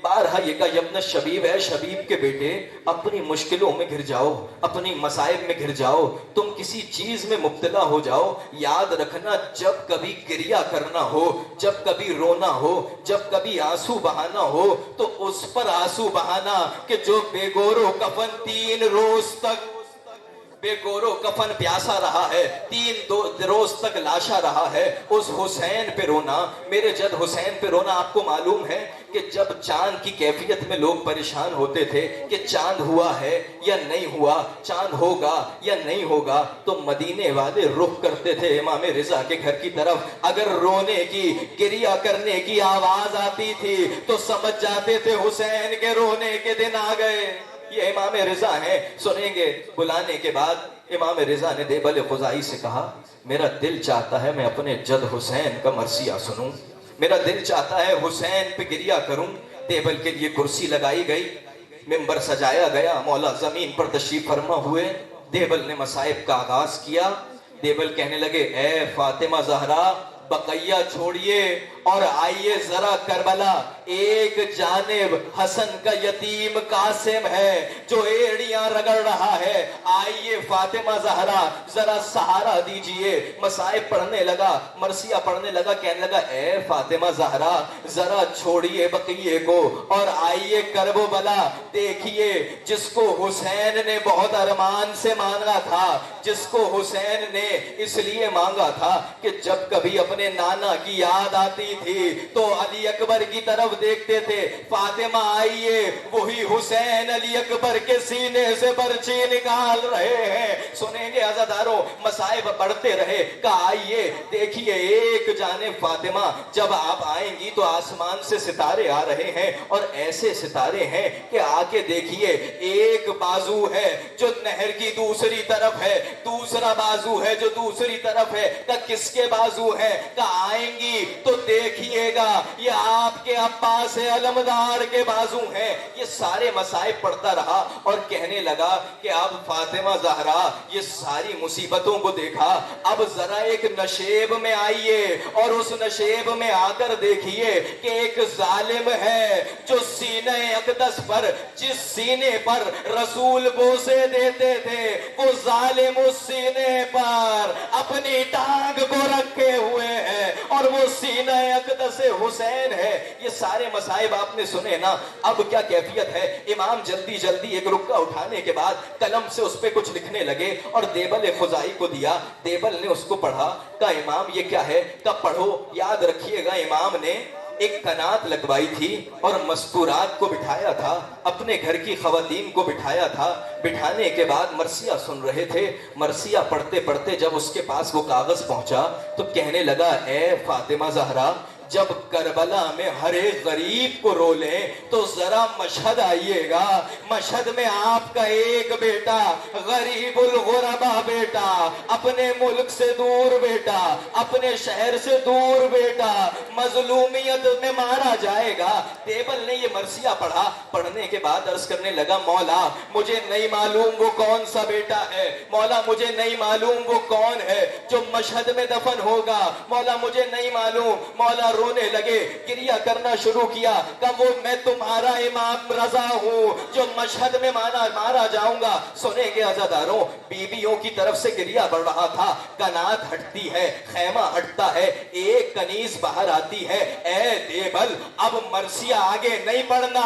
بارہا یہ کہا، ابن شبیب ہے، شبیب کے بیٹے، اپنی مشکلوں میں گھر جاؤ، اپنی مصائب میں گھر جاؤ، تم کسی چیز میں مبتلا ہو جاؤ، یاد رکھنا جب کبھی گریہ کرنا ہو، جب کبھی رونا ہو، جب کبھی آنسو بہانا ہو تو اس پر آنسو بہانا کہ جو بے گور و کفن 3 روز تک بے گور و کفن پیاسا رہا ہے، 3 روز تک لاشا رہا ہے، اس حسین پہ رونا، میرے جد حسین پہ رونا۔ آپ کو معلوم ہے کہ جب چاند کی کیفیت میں لوگ پریشان ہوتے تھے کہ چاند ہوا ہے یا نہیں ہوا، چاند ہوگا یا نہیں ہوگا، تو مدینے والے رخ کرتے تھے امام رضا کے گھر کی طرف۔ اگر رونے کی، گریہ کرنے کی آواز آتی تھی تو سمجھ جاتے تھے حسین کے رونے کے دن آ گئے۔ یہ امام رضا ہیں، سنیں گے۔ بلانے کے بعد امام رضا نے دیبل خزائی سے کہا، میرا دل چاہتا ہے میں اپنے جد حسین کا مرثیہ سنوں، میرا دل چاہتا ہے حسین پہ گریہ کروں۔ دیبل کے لیے کرسی لگائی گئی، ممبر سجایا گیا، مولا زمین پر تشریف فرما ہوئے، دیبل نے مصائب کا آغاز کیا۔ دیبل کہنے لگے، اے فاطمہ زہرا، بقیہ چھوڑیے اور آئیے ذرا کربلا، ایک جانب حسن کا یتیم قاسم ہے جو ایڑیاں رگڑ رہا ہے، آئیے فاطمہ زہرا ذرا سہارا دیجئے۔ مصائب پڑھنے لگا، مرثیہ پڑھنے لگا، کہنے لگا اے فاطمہ زہرا ذرا چھوڑیے بقیے کو اور آئیے کرب و بلا دیکھیے، جس کو حسین نے بہت ارمان سے مانگا تھا، جس کو حسین نے اس لیے مانگا تھا کہ جب کبھی اپنے نانا کی یاد آتی تھی تو علی اکبر کی طرف دیکھتے تھے۔ فاطمہ آئیے، وہی حسین علی اکبر کے سینے سے برچی نکال رہے ہیں۔ سنیں گے عزاداروں، مصائب بڑھتے رہے، کہا آئیے دیکھیے ایک جانب فاطمہ جب آپ آئیں گی تو آسمان سے ستارے آ رہے ہیں، اور ایسے ستارے ہیں کہ آ کے دیکھیے ایک بازو ہے جو نہر کی دوسری طرف ہے، دوسرا بازو ہے جو دوسری طرف ہے۔ کہ کس کے بازو ہے؟ کہ آئیں گی تو دیکھیے گا یہ آپ کے عباس علمدار کے بازو ہیں۔ یہ سارے مصائب پڑھتا رہا اور کہنے لگا کہ اب فاطمہ زہرا یہ ساری مصیبتوں کو دیکھا، اب ذرا ایک نشیب میں آئیے اور اس نشیب میں آ کر دیکھیے کہ ایک ظالم ہے جو سینہ اقدس پر، جس سینے پر رسول بوسے دیتے تھے، وہ ظالم اس سینے پر اپنی ٹانگ کو رکھے ہوئے ہے اور وہ سینہ اقدس حسین ہے۔ یہ سارے مصائب آپ نے سنے نا، اب کیا کیفیت ہے؟ امام جلدی جلدی ایک رکعہ اٹھانے کے بعد قلم سے اس پہ کچھ لکھنے لگے اور دیبل خزائی کو دیا، دیبل نے اس کو پڑھا، کہا امام یہ کیا ہے؟ کہا پڑھو۔ یاد رکھیے گا امام نے ایک قنات لگوائی تھی اور مستورات کو بٹھایا تھا، اپنے گھر کی خواتین کو بٹھایا تھا، بٹھانے کے بعد مرثیہ سن رہے تھے۔ مرثیہ پڑھتے پڑھتے جب اس کے پاس وہ کاغذ پہنچا تو کہنے لگا اے فاطمہ زہرا جب کربلا میں ہر ایک غریب کو رو لیں تو ذرا مشہد آئیے گا، مشہد میں آپ کا ایک بیٹا غریب الغربا بیٹا، اپنے ملک سے دور بیٹا، اپنے شہر سے دور بیٹا مظلومیت میں مارا جائے گا۔ دیبل نے یہ مرثیہ پڑھا، پڑھنے کے بعد عرض کرنے لگا مولا مجھے نہیں معلوم وہ کون سا بیٹا ہے، مولا مجھے نہیں معلوم وہ کون ہے جو مشہد میں دفن ہوگا، مولا مجھے نہیں معلوم۔ مولا رونے لگے، گریہ کرنا شروع کیا، کہ وہ میں تمہارا امام رضا ہوں جو مشہد میں مارا جاؤں گا۔ سنیں گے عزاداروں، بیویوں کی طرف سے گریہ بڑھ رہا تھا، کنات ہٹتی ہے، خیمہ ہٹتا ہے، ایک کنیز باہر آتی ہے، اے دیبل اب مرثیہ آگے نہیں پڑھنا۔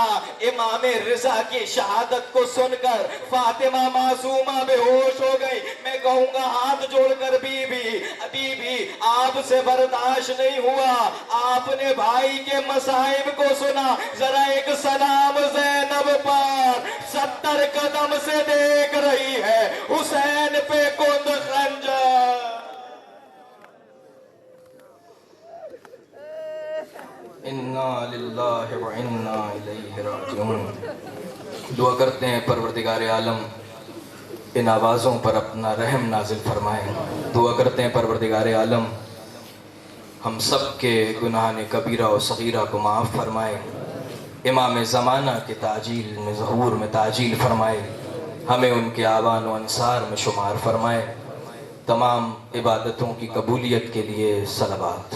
امام رضا کی شہادت کو سن کر فاطمہ معصومہ بے ہوش ہو گئی۔ میں کہوں گا ہاتھ جوڑ کر بی بی آپ سے برداشت نہیں ہوا، آپ نے بھائی کے مصائب کو سنا، ذرا ایک سلام زینب پر 70 قدم سے دیکھ رہی ہے، حسین پہ کند خنجر۔ انا للہ و انا الیہ راجعون۔ دعا کرتے ہیں پروردگار عالم ان آوازوں پر اپنا رحم نازل فرمائیں، دعا کرتے ہیں پروردگار عالم ہم سب کے گناہ کبیرہ و صغیرہ کو معاف فرمائے، امام زمانہ کے تعجیل میں ظہور میں تعجیل فرمائے، ہمیں ان کے آوان و انصار میں شمار فرمائے، تمام عبادتوں کی قبولیت کے لیے صلوات۔